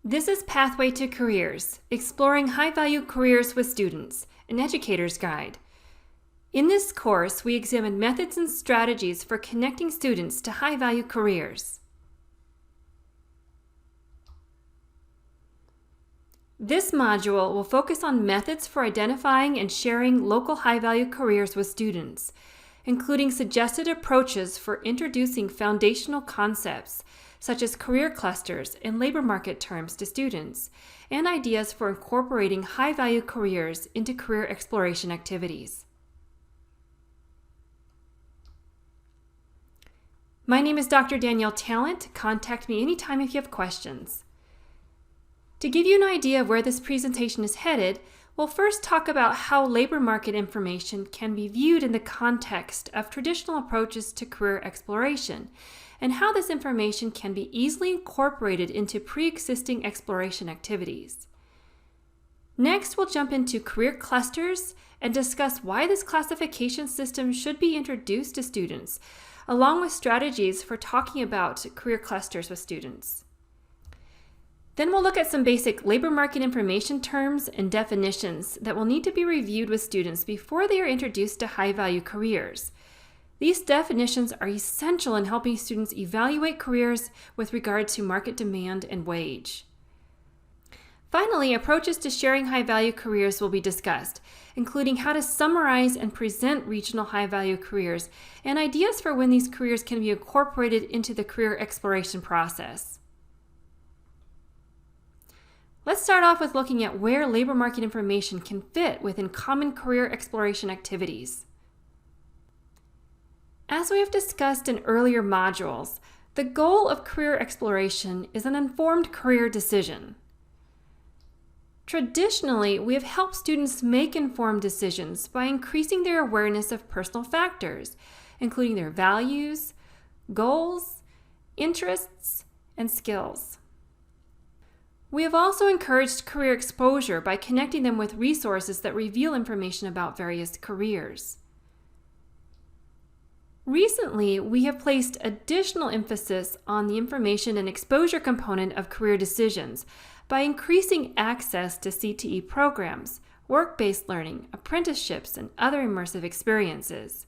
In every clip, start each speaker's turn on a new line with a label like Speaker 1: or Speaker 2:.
Speaker 1: This is Pathway to Careers, exploring high-value careers with students, an educator's guide. In this course, we examine methods and strategies for connecting students to high-value careers. This module will focus on methods for identifying and sharing local high-value careers with students, including suggested approaches for introducing foundational concepts such as career clusters and labor market terms to students, and ideas for incorporating high-value careers into career exploration activities. My name is Dr. Danielle Talent. Contact me anytime if you have questions. To give you an idea of where this presentation is headed, we'll first talk about how labor market information can be viewed in the context of traditional approaches to career exploration, and how this information can be easily incorporated into pre-existing exploration activities. Next, we'll jump into career clusters and discuss why this classification system should be introduced to students, along with strategies for talking about career clusters with students. Then we'll look at some basic labor market information terms and definitions that will need to be reviewed with students before they are introduced to high-value careers. These definitions are essential in helping students evaluate careers with regard to market demand and wage. Finally, approaches to sharing high-value careers will be discussed, including how to summarize and present regional high-value careers and ideas for when these careers can be incorporated into the career exploration process. Let's start off with looking at where labor market information can fit within common career exploration activities. As we have discussed in earlier modules, the goal of career exploration is an informed career decision. Traditionally, we have helped students make informed decisions by increasing their awareness of personal factors, including their values, goals, interests, and skills. We have also encouraged career exposure by connecting them with resources that reveal information about various careers. Recently, we have placed additional emphasis on the information and exposure component of career decisions by increasing access to CTE programs, work-based learning, apprenticeships, and other immersive experiences.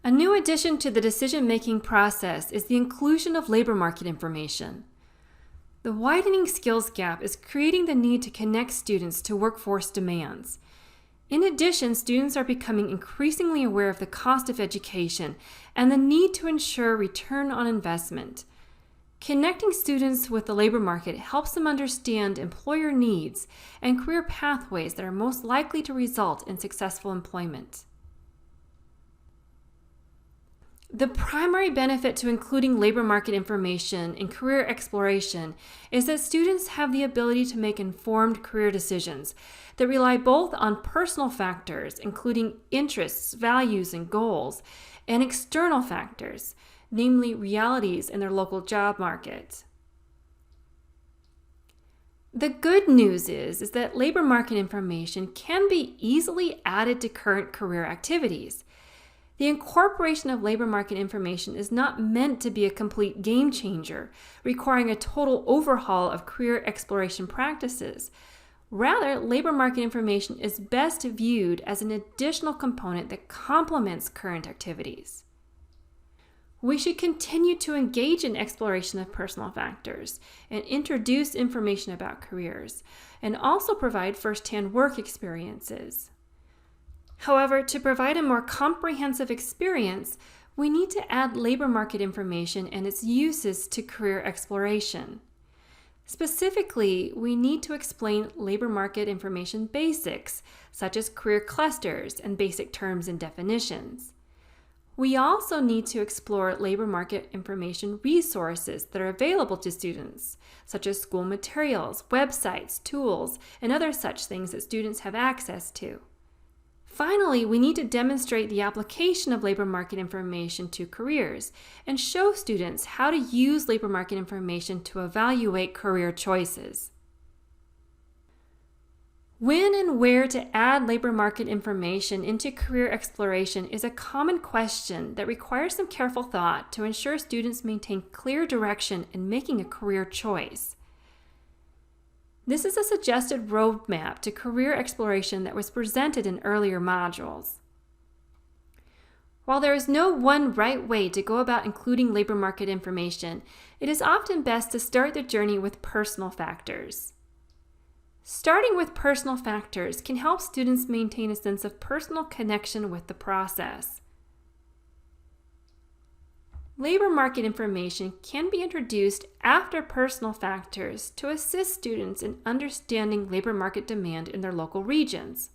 Speaker 1: A new addition to the decision-making process is the inclusion of labor market information. The widening skills gap is creating the need to connect students to workforce demands. In addition, students are becoming increasingly aware of the cost of education and the need to ensure return on investment. Connecting students with the labor market helps them understand employer needs and career pathways that are most likely to result in successful employment. The primary benefit to including labor market information in career exploration is that students have the ability to make informed career decisions that rely both on personal factors, including interests, values, and goals, and external factors, namely realities in their local job market. The good news is that labor market information can be easily added to current career activities. The incorporation of labor market information is not meant to be a complete game changer, requiring a total overhaul of career exploration practices. Rather, labor market information is best viewed as an additional component that complements current activities. We should continue to engage in exploration of personal factors and introduce information about careers, and also provide first-hand work experiences. However, to provide a more comprehensive experience, we need to add labor market information and its uses to career exploration. Specifically, we need to explain labor market information basics, such as career clusters and basic terms and definitions. We also need to explore labor market information resources that are available to students, such as school materials, websites, tools, and other such things that students have access to. Finally, we need to demonstrate the application of labor market information to careers and show students how to use labor market information to evaluate career choices. When and where to add labor market information into career exploration is a common question that requires some careful thought to ensure students maintain clear direction in making a career choice. This is a suggested roadmap to career exploration that was presented in earlier modules. While there is no one right way to go about including labor market information, it is often best to start the journey with personal factors. Starting with personal factors can help students maintain a sense of personal connection with the process. Labor market information can be introduced after personal factors to assist students in understanding labor market demand in their local regions.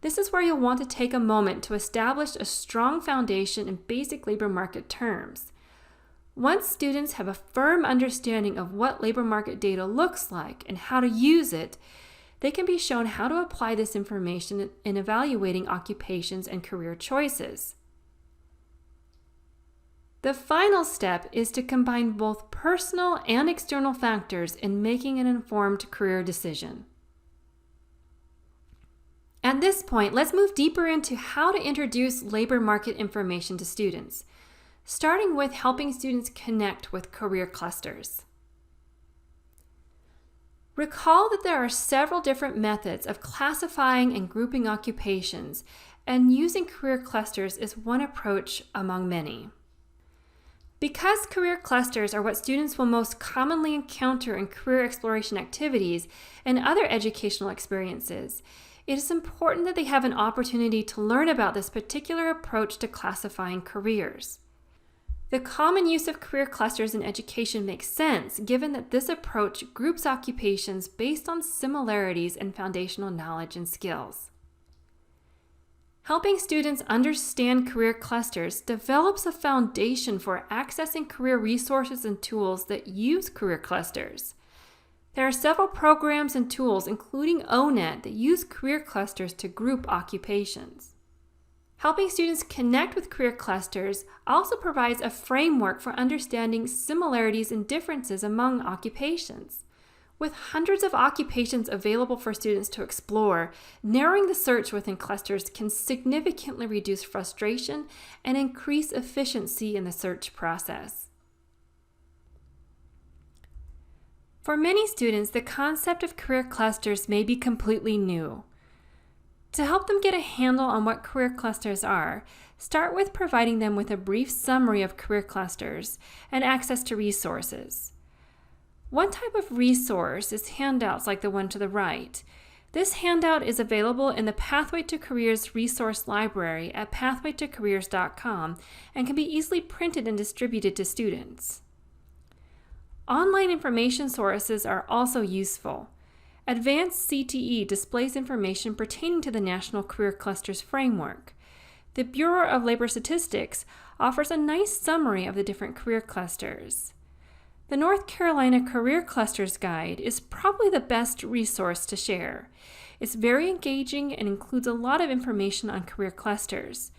Speaker 1: This is where you'll want to take a moment to establish a strong foundation in basic labor market terms. Once students have a firm understanding of what labor market data looks like and how to use it, they can be shown how to apply this information in evaluating occupations and career choices. The final step is to combine both personal and external factors in making an informed career decision. At this point, let's move deeper into how to introduce labor market information to students, starting with helping students connect with career clusters. Recall that there are several different methods of classifying and grouping occupations, and using career clusters is one approach among many. Because career clusters are what students will most commonly encounter in career exploration activities and other educational experiences, it is important that they have an opportunity to learn about this particular approach to classifying careers. The common use of career clusters in education makes sense, given that this approach groups occupations based on similarities in foundational knowledge and skills. Helping students understand career clusters develops a foundation for accessing career resources and tools that use career clusters. There are several programs and tools, including O-Net, that use career clusters to group occupations. Helping students connect with career clusters also provides a framework for understanding similarities and differences among occupations. With hundreds of occupations available for students to explore, narrowing the search within clusters can significantly reduce frustration and increase efficiency in the search process. For many students, the concept of career clusters may be completely new. To help them get a handle on what career clusters are, start with providing them with a brief summary of career clusters and access to resources. One type of resource is handouts like the one to the right. This handout is available in the Pathway to Careers resource library at pathwaytocareers.com and can be easily printed and distributed to students. Online information sources are also useful. Advanced CTE displays information pertaining to the National Career Clusters Framework. The Bureau of Labor Statistics offers a nice summary of the different career clusters. The North Carolina Career Clusters Guide is probably the best resource to share. It's very engaging and includes a lot of information on career clusters.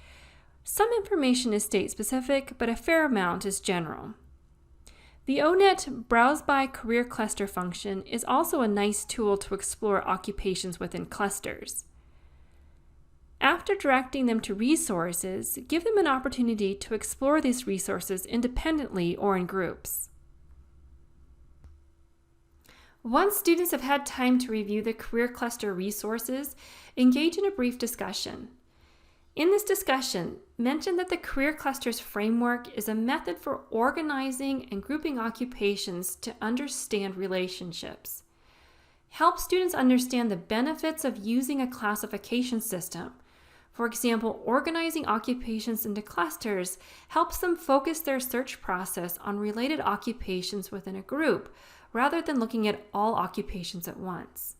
Speaker 1: Some information is state-specific, but a fair amount is general. The O-Net Browse by Career Cluster function is also a nice tool to explore occupations within clusters. After directing them to resources, give them an opportunity to explore these resources independently or in groups. Once students have had time to review the career cluster resources, engage in a brief discussion. In this discussion, mention that the Career Clusters Framework is a method for organizing and grouping occupations to understand relationships. Help students understand the benefits of using a classification system. For example, organizing occupations into clusters helps them focus their search process on related occupations within a group, rather than looking at all occupations at once.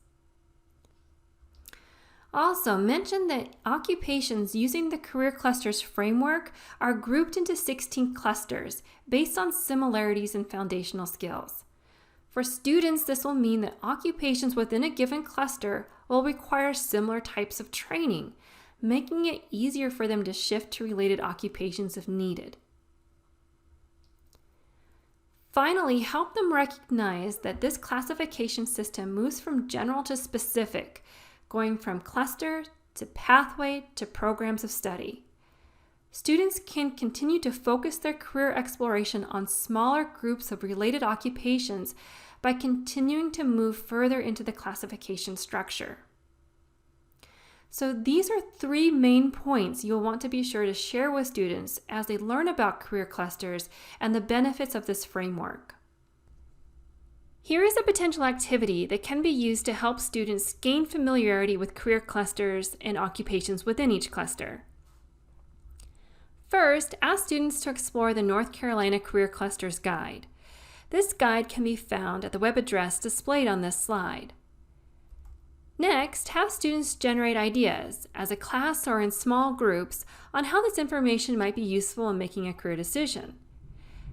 Speaker 1: Also, mention that occupations using the Career Clusters Framework are grouped into 16 clusters based on similarities in foundational skills. For students, this will mean that occupations within a given cluster will require similar types of training, making it easier for them to shift to related occupations if needed. Finally, help them recognize that this classification system moves from general to specific, going from cluster to pathway to programs of study. Students can continue to focus their career exploration on smaller groups of related occupations by continuing to move further into the classification structure. So these are 3 main points you'll want to be sure to share with students as they learn about career clusters and the benefits of this framework. Here is a potential activity that can be used to help students gain familiarity with career clusters and occupations within each cluster. First, ask students to explore the North Carolina Career Clusters Guide. This guide can be found at the web address displayed on this slide. Next, have students generate ideas, as a class or in small groups, on how this information might be useful in making a career decision.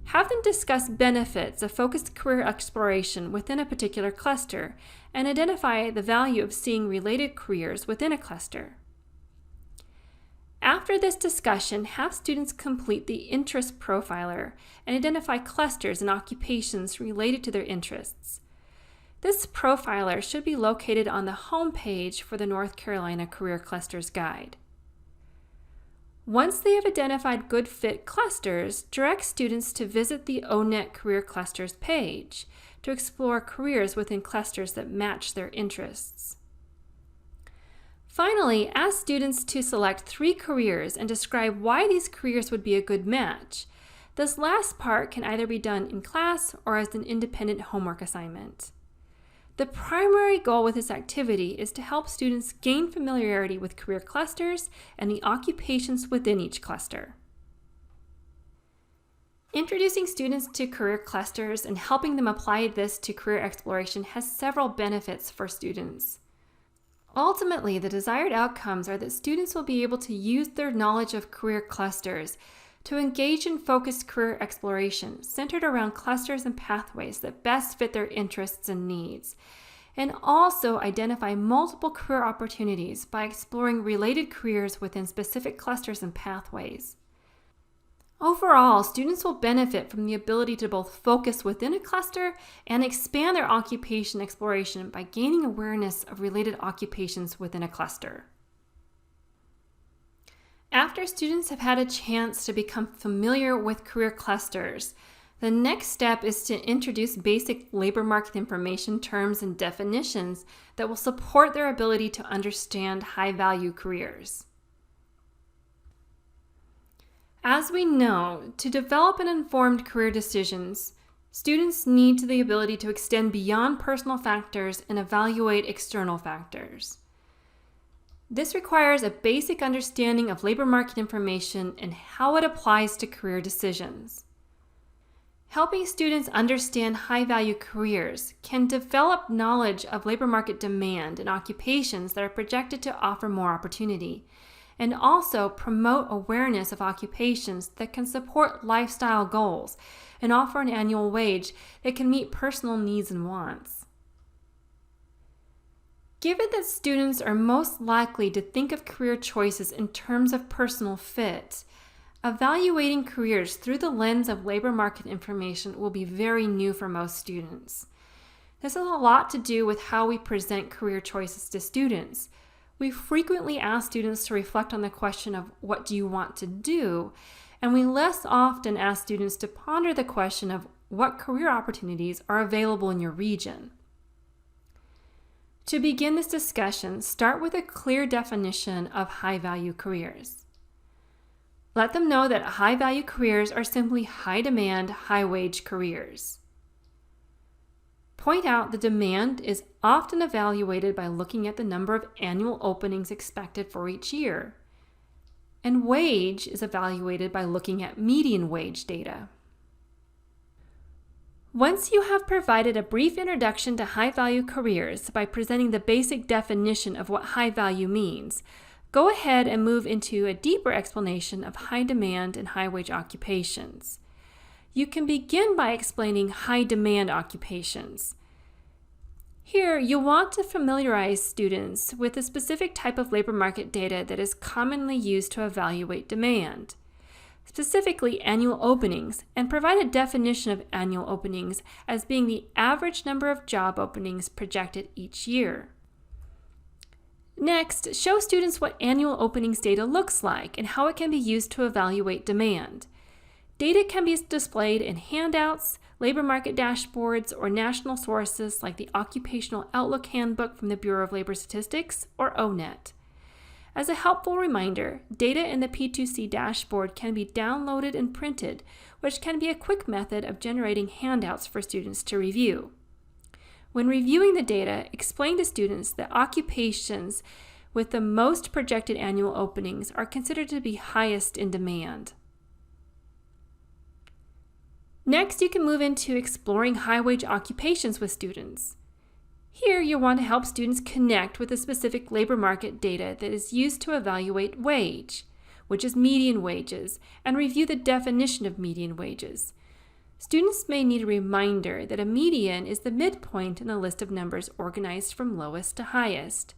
Speaker 1: Have them discuss benefits of focused career exploration within a particular cluster and identify the value of seeing related careers within a cluster. After this discussion, have students complete the interest profiler and identify clusters and occupations related to their interests. This profiler should be located on the home page for the North Carolina Career Clusters Guide. Once they have identified good fit clusters, direct students to visit the ONET Career Clusters page to explore careers within clusters that match their interests. Finally, ask students to select 3 careers and describe why these careers would be a good match. This last part can either be done in class or as an independent homework assignment. The primary goal with this activity is to help students gain familiarity with career clusters and the occupations within each cluster. Introducing students to career clusters and helping them apply this to career exploration has several benefits for students. Ultimately, the desired outcomes are that students will be able to use their knowledge of career clusters to engage in focused career exploration centered around clusters and pathways that best fit their interests and needs, and also identify multiple career opportunities by exploring related careers within specific clusters and pathways. Overall, students will benefit from the ability to both focus within a cluster and expand their occupation exploration by gaining awareness of related occupations within a cluster. After students have had a chance to become familiar with career clusters, the next step is to introduce basic labor market information terms and definitions that will support their ability to understand high-value careers. As we know, to develop an informed career decisions, students need the ability to extend beyond personal factors and evaluate external factors. This requires a basic understanding of labor market information and how it applies to career decisions. Helping students understand high-value careers can develop knowledge of labor market demand and occupations that are projected to offer more opportunity, and also promote awareness of occupations that can support lifestyle goals and offer an annual wage that can meet personal needs and wants. Given that students are most likely to think of career choices in terms of personal fit, evaluating careers through the lens of labor market information will be very new for most students. This has a lot to do with how we present career choices to students. We frequently ask students to reflect on the question of what do you want to do, and we less often ask students to ponder the question of what career opportunities are available in your region. To begin this discussion, start with a clear definition of high-value careers. Let them know that high-value careers are simply high-demand, high-wage careers. Point out the demand is often evaluated by looking at the number of annual openings expected for each year, and wage is evaluated by looking at median wage data. Once you have provided a brief introduction to high-value careers by presenting the basic definition of what high-value means, go ahead and move into a deeper explanation of high-demand and high-wage occupations. You can begin by explaining high-demand occupations. Here, you'll want to familiarize students with a specific type of labor market data that is commonly used to evaluate demand, specifically annual openings, and provide a definition of annual openings as being the average number of job openings projected each year. Next, show students what annual openings data looks like and how it can be used to evaluate demand. Data can be displayed in handouts, labor market dashboards, or national sources like the Occupational Outlook Handbook from the Bureau of Labor Statistics, or ONET. As a helpful reminder, data in the P2C dashboard can be downloaded and printed, which can be a quick method of generating handouts for students to review. When reviewing the data, explain to students that occupations with the most projected annual openings are considered to be highest in demand. Next, you can move into exploring high-wage occupations with students. Here, you'll want to help students connect with the specific labor market data that is used to evaluate wage, which is median wages, and review the definition of median wages. Students may need a reminder that a median is the midpoint in a list of numbers organized from lowest to highest.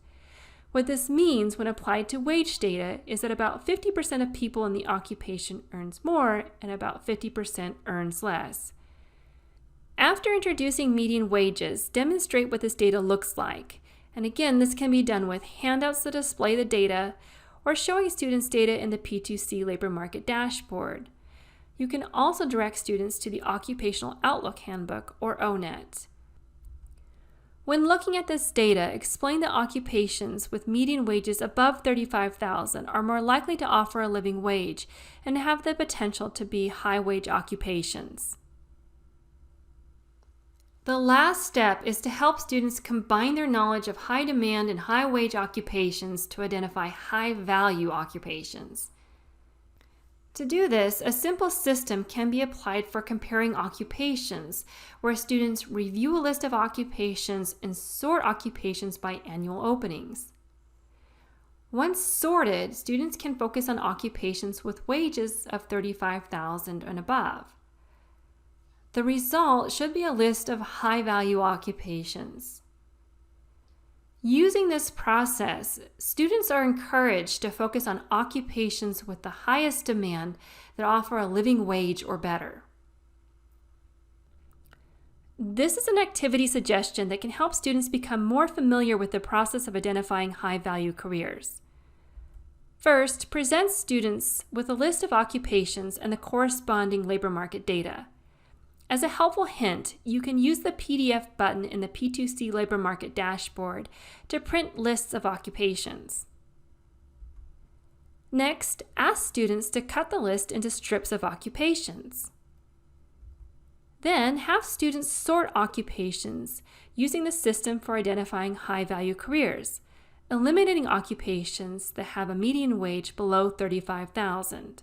Speaker 1: What this means when applied to wage data is that about 50% of people in the occupation earns more and about 50% earns less. After introducing median wages, demonstrate what this data looks like. And again, this can be done with handouts that display the data or showing students data in the P2C labor market dashboard. You can also direct students to the Occupational Outlook Handbook, or ONET. When looking at this data, explain that occupations with median wages above $35,000 are more likely to offer a living wage and have the potential to be high-wage occupations. The last step is to help students combine their knowledge of high-demand and high-wage occupations to identify high-value occupations. To do this, a simple system can be applied for comparing occupations, where students review a list of occupations and sort occupations by annual openings. Once sorted, students can focus on occupations with wages of $35,000 and above. The result should be a list of high-value occupations. Using this process, students are encouraged to focus on occupations with the highest demand that offer a living wage or better. This is an activity suggestion that can help students become more familiar with the process of identifying high-value careers. First, present students with a list of occupations and the corresponding labor market data. As a helpful hint, you can use the PDF button in the P2C labor market dashboard to print lists of occupations. Next, ask students to cut the list into strips of occupations. Then, have students sort occupations using the system for identifying high-value careers, eliminating occupations that have a median wage below $35,000.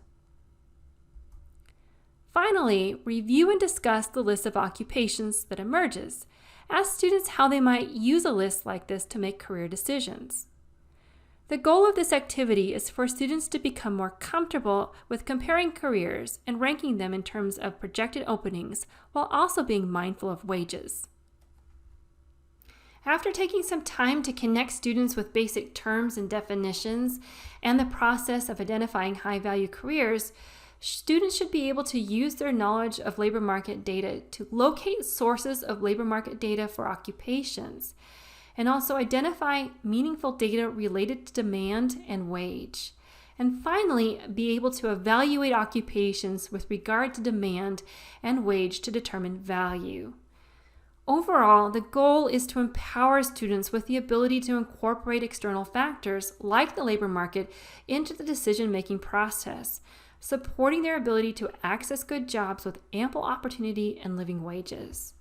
Speaker 1: Finally, review and discuss the list of occupations that emerges. Ask students how they might use a list like this to make career decisions. The goal of this activity is for students to become more comfortable with comparing careers and ranking them in terms of projected openings, while also being mindful of wages. After taking some time to connect students with basic terms and definitions and the process of identifying high-value careers, students should be able to use their knowledge of labor market data to locate sources of labor market data for occupations, and also identify meaningful data related to demand and wage. And finally, be able to evaluate occupations with regard to demand and wage to determine value. Overall, the goal is to empower students with the ability to incorporate external factors like the labor market into the decision-making process, supporting their ability to access good jobs with ample opportunity and living wages.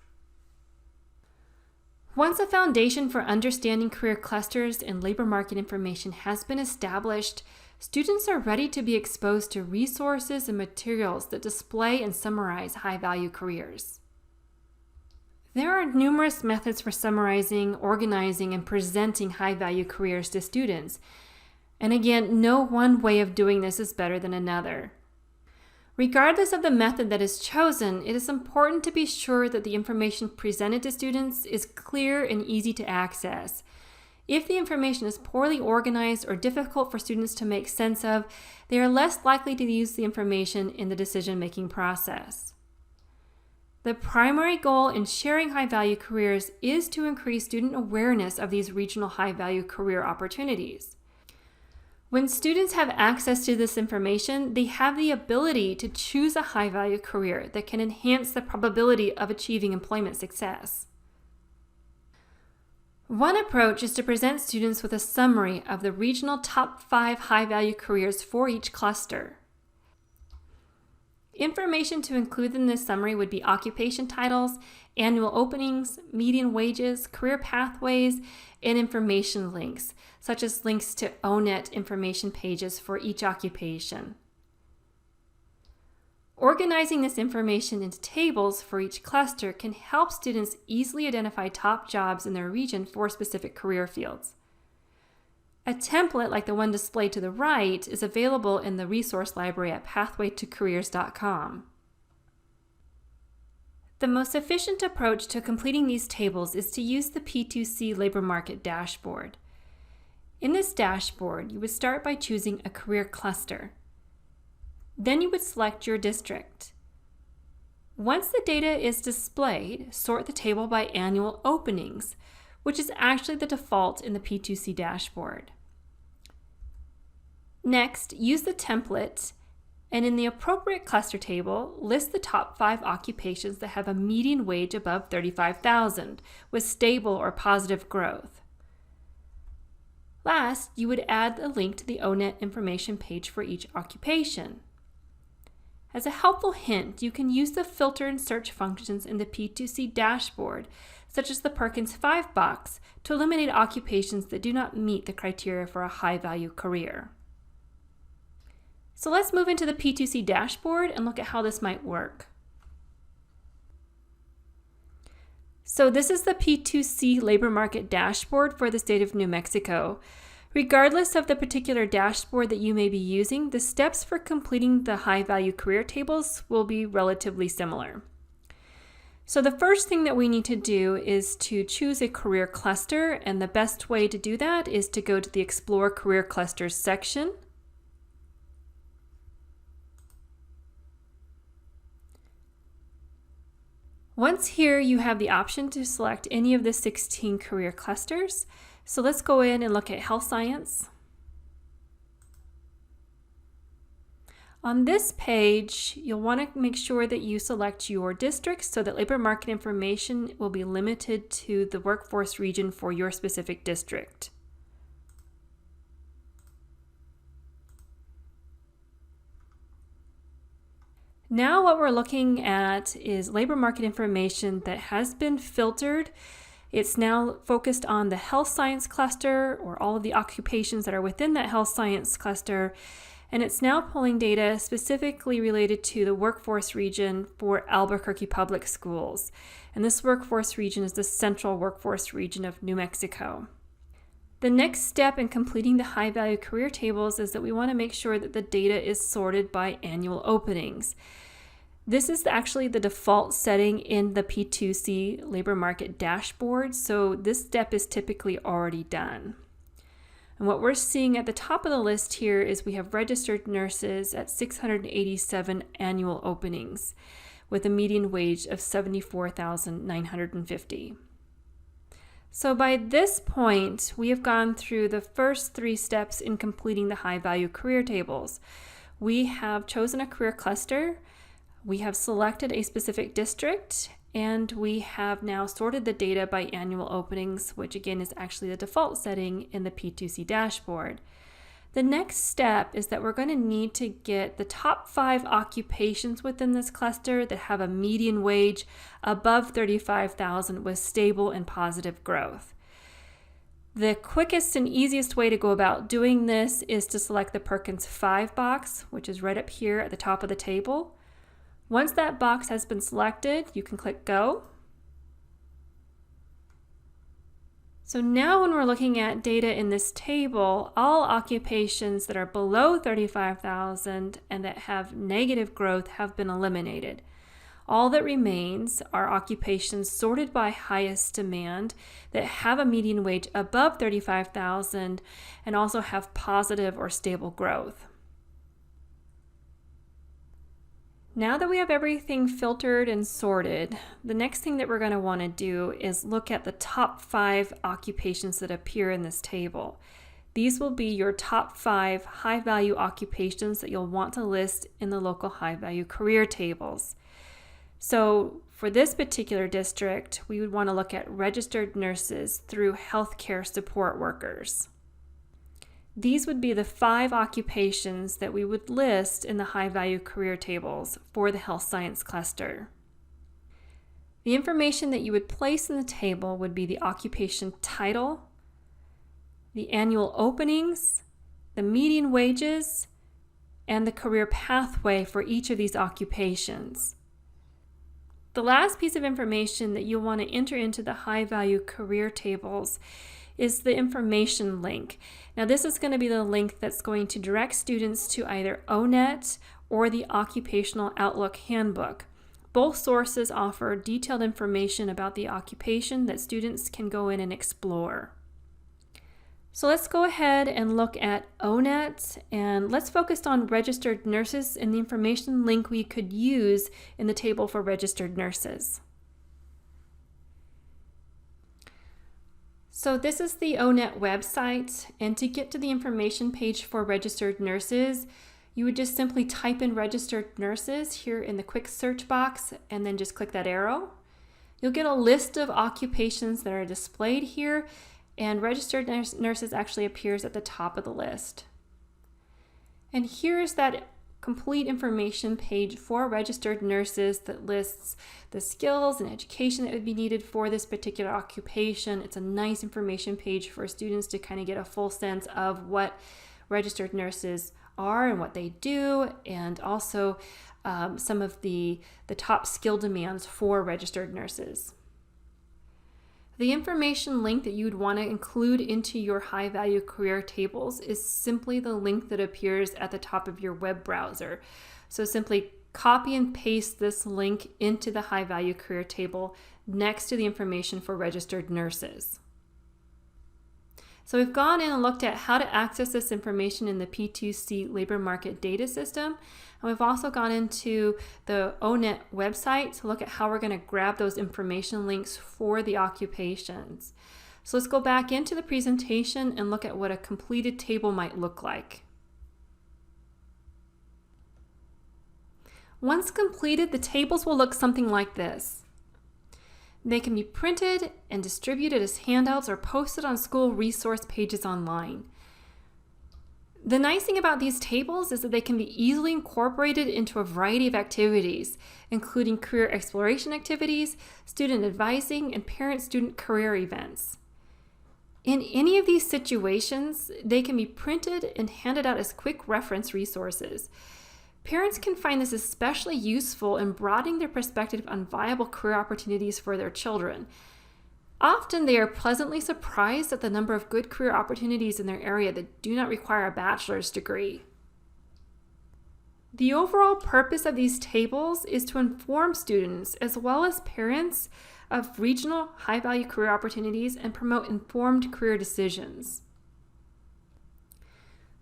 Speaker 1: Once a foundation for understanding career clusters and labor market information has been established, students are ready to be exposed to resources and materials that display and summarize high-value careers. There are numerous methods for summarizing, organizing, and presenting high-value careers to students. And again, no one way of doing this is better than another. Regardless of the method that is chosen, it is important to be sure that the information presented to students is clear and easy to access. If the information is poorly organized or difficult for students to make sense of, they are less likely to use the information in the decision-making process. The primary goal in sharing high-value careers is to increase student awareness of these regional high-value career opportunities. When students have access to this information, they have the ability to choose a high-value career that can enhance the probability of achieving employment success. One approach is to present students with a summary of the regional top 5 high-value careers for each cluster. Information to include in this summary would be occupation titles, annual openings, median wages, career pathways, and information links, such as links to O-Net information pages for each occupation. Organizing this information into tables for each cluster can help students easily identify top jobs in their region for specific career fields. A template like the one displayed to the right is available in the resource library at pathwaytocareers.com. The most efficient approach to completing these tables is to use the P2C labor market dashboard. In this dashboard, you would start by choosing a career cluster. Then you would select your district. Once the data is displayed, sort the table by annual openings, which is actually the default in the P2C dashboard. Next, use the template and in the appropriate cluster table, list the top 5 occupations that have a median wage above $35,000 with stable or positive growth. Last, you would add a link to the O-Net information page for each occupation. As a helpful hint, you can use the filter and search functions in the P2C dashboard, such as the Perkins 5 box, to eliminate occupations that do not meet the criteria for a high-value career. So let's move into the P2C dashboard and look at how this might work. So this is the P2C labor market dashboard for the state of New Mexico. Regardless of the particular dashboard that you may be using, the steps for completing the high-value career tables will be relatively similar. So the first thing that we need to do is to choose a career cluster, and the best way to do that is to go to the Explore Career Clusters section. Once here, you have the option to select any of the 16 career clusters. So let's go in and look at health science. On this page, you'll want to make sure that you select your district so that labor market information will be limited to the workforce region for your specific district. Now what we're looking at is labor market information that has been filtered. It's now focused on the health science cluster or all of the occupations that are within that health science cluster. And it's now pulling data specifically related to the workforce region for Albuquerque Public Schools. And this workforce region is the central workforce region of New Mexico. The next step in completing the high-value career tables is that we want to make sure that the data is sorted by annual openings. This is actually the default setting in the P2C labor market dashboard, so this step is typically already done. And what we're seeing at the top of the list here is we have registered nurses at 687 annual openings with a median wage of $74,950. So by this point, we have gone through the first 3 steps in completing the high-value career tables. We have chosen a career cluster, we have selected a specific district, and we have now sorted the data by annual openings, which again is actually the default setting in the P2C dashboard. The next step is that we're going to need to get the top 5 occupations within this cluster that have a median wage above $35,000 with stable and positive growth. The quickest and easiest way to go about doing this is to select the Perkins 5 box, which is right up here at the top of the table. Once that box has been selected, you can click Go. So now when we're looking at data in this table, all occupations that are below $35,000 and that have negative growth have been eliminated. All that remains are occupations sorted by highest demand that have a median wage above $35,000 and also have positive or stable growth. Now that we have everything filtered and sorted, the next thing that we're going to want to do is look at the top 5 occupations that appear in this table. These will be your top 5 high-value occupations that you'll want to list in the local high-value career tables. So for this particular district, we would want to look at registered nurses through healthcare support workers. These would be the 5 occupations that we would list in the high-value career tables for the health science cluster. The information that you would place in the table would be the occupation title, the annual openings, the median wages, and the career pathway for each of these occupations. The last piece of information that you'll want to enter into the high-value career tables is the information link. Now this is going to be the link that's going to direct students to either ONET or the Occupational Outlook Handbook. Both sources offer detailed information about the occupation that students can go in and explore. So let's go ahead and look at ONET, and let's focus on registered nurses and the information link we could use in the table for registered nurses. So this is the ONET website, and to get to the information page for registered nurses, you would just simply type in registered nurses here in the quick search box and then just click that arrow. You'll get a list of occupations that are displayed here, and registered nurses actually appears at the top of the list. And here's that complete information page for registered nurses that lists the skills and education that would be needed for this particular occupation. It's a nice information page for students to kind of get a full sense of what registered nurses are and what they do, and also some of the top skill demands for registered nurses. The information link that you would want to include into your high-value career tables is simply the link that appears at the top of your web browser. So simply copy and paste this link into the high-value career table next to the information for registered nurses. So we've gone in and looked at how to access this information in the P2C labor market data system. And we've also gone into the ONET website to look at how we're going to grab those information links for the occupations. So let's go back into the presentation and look at what a completed table might look like. Once completed, the tables will look something like this. They can be printed and distributed as handouts or posted on school resource pages online. The nice thing about these tables is that they can be easily incorporated into a variety of activities, including career exploration activities, student advising, and parent-student career events. In any of these situations, they can be printed and handed out as quick reference resources. Parents can find this especially useful in broadening their perspective on viable career opportunities for their children. Often they are pleasantly surprised at the number of good career opportunities in their area that do not require a bachelor's degree. The overall purpose of these tables is to inform students as well as parents of regional high-value career opportunities and promote informed career decisions.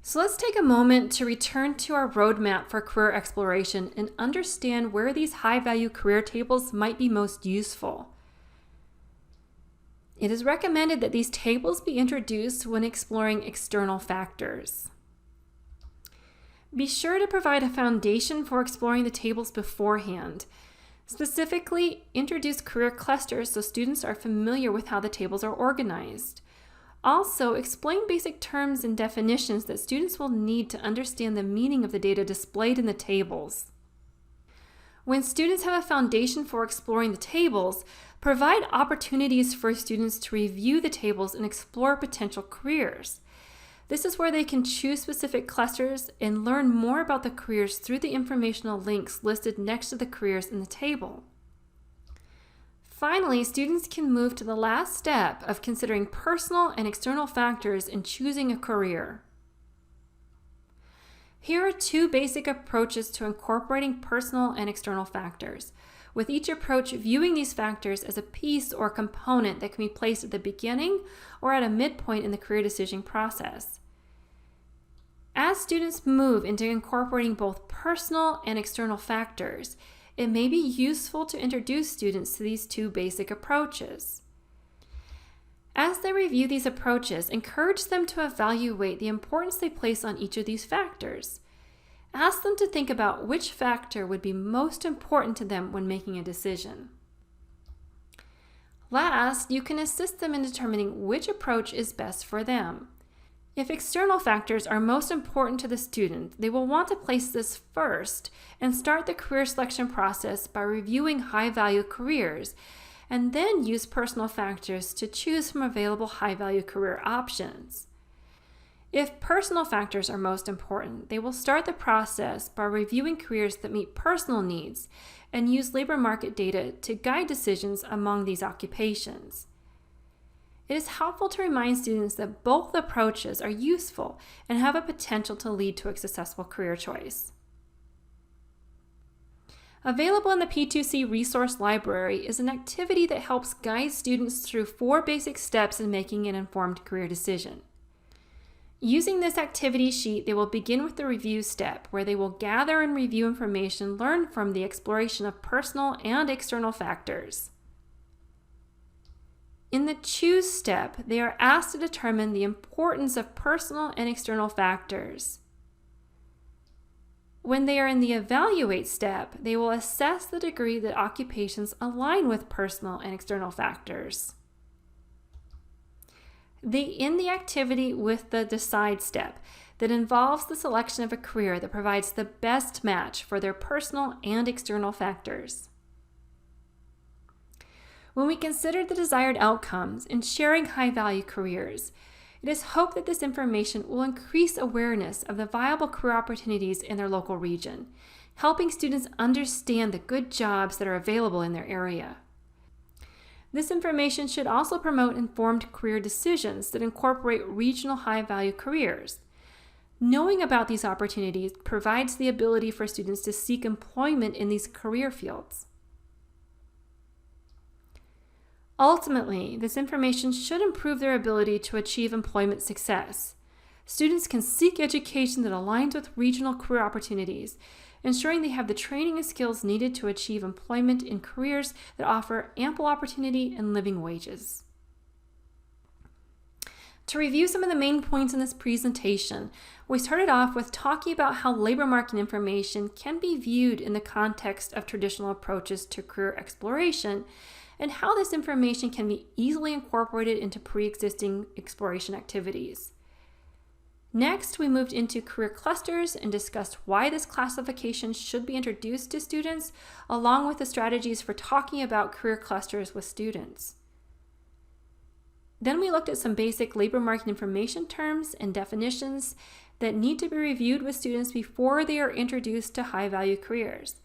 Speaker 1: So let's take a moment to return to our roadmap for career exploration and understand where these high-value career tables might be most useful. It is recommended that these tables be introduced when exploring external factors. Be sure to provide a foundation for exploring the tables beforehand. Specifically, introduce career clusters so students are familiar with how the tables are organized. Also, explain basic terms and definitions that students will need to understand the meaning of the data displayed in the tables. When students have a foundation for exploring the tables, provide opportunities for students to review the tables and explore potential careers. This is where they can choose specific clusters and learn more about the careers through the informational links listed next to the careers in the table. Finally, students can move to the last step of considering personal and external factors in choosing a career. Here are two basic approaches to incorporating personal and external factors, with each approach viewing these factors as a piece or component that can be placed at the beginning or at a midpoint in the career decision process. As students move into incorporating both personal and external factors, it may be useful to introduce students to these two basic approaches. As they review these approaches, encourage them to evaluate the importance they place on each of these factors. Ask them to think about which factor would be most important to them when making a decision. Last, you can assist them in determining which approach is best for them. If external factors are most important to the student, they will want to place this first and start the career selection process by reviewing high-value careers, and then use personal factors to choose from available high-value career options. If personal factors are most important, they will start the process by reviewing careers that meet personal needs and use labor market data to guide decisions among these occupations. It is helpful to remind students that both approaches are useful and have a potential to lead to a successful career choice. Available in the P2C Resource Library is an activity that helps guide students through 4 basic steps in making an informed career decision. Using this activity sheet, they will begin with the review step, where they will gather and review information learned from the exploration of personal and external factors. In the choose step, they are asked to determine the importance of personal and external factors. When they are in the evaluate step, they will assess the degree that occupations align with personal and external factors. They end the activity with the decide step that involves the selection of a career that provides the best match for their personal and external factors. When we consider the desired outcomes in sharing high-value careers, it is hoped that this information will increase awareness of the viable career opportunities in their local region, helping students understand the good jobs that are available in their area. This information should also promote informed career decisions that incorporate regional high-value careers. Knowing about these opportunities provides the ability for students to seek employment in these career fields. Ultimately, this information should improve their ability to achieve employment success. Students can seek education that aligns with regional career opportunities, ensuring they have the training and skills needed to achieve employment in careers that offer ample opportunity and living wages. To review some of the main points in this presentation, we started off with talking about how labor market information can be viewed in the context of traditional approaches to career exploration, and how this information can be easily incorporated into pre-existing exploration activities. Next, we moved into career clusters and discussed why this classification should be introduced to students, along with the strategies for talking about career clusters with students. Then we looked at some basic labor market information terms and definitions that need to be reviewed with students before they are introduced to high-value careers.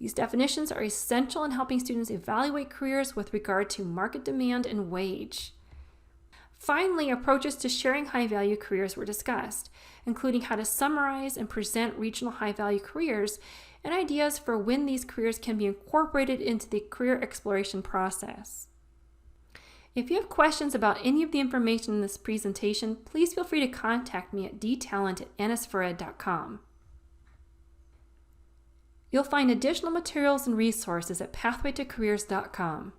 Speaker 1: These definitions are essential in helping students evaluate careers with regard to market demand and wage. Finally, approaches to sharing high-value careers were discussed, including how to summarize and present regional high-value careers and ideas for when these careers can be incorporated into the career exploration process. If you have questions about any of the information in this presentation, please feel free to contact me at dtalent@nsfored.com. You'll find additional materials and resources at pathwaytocareers.com.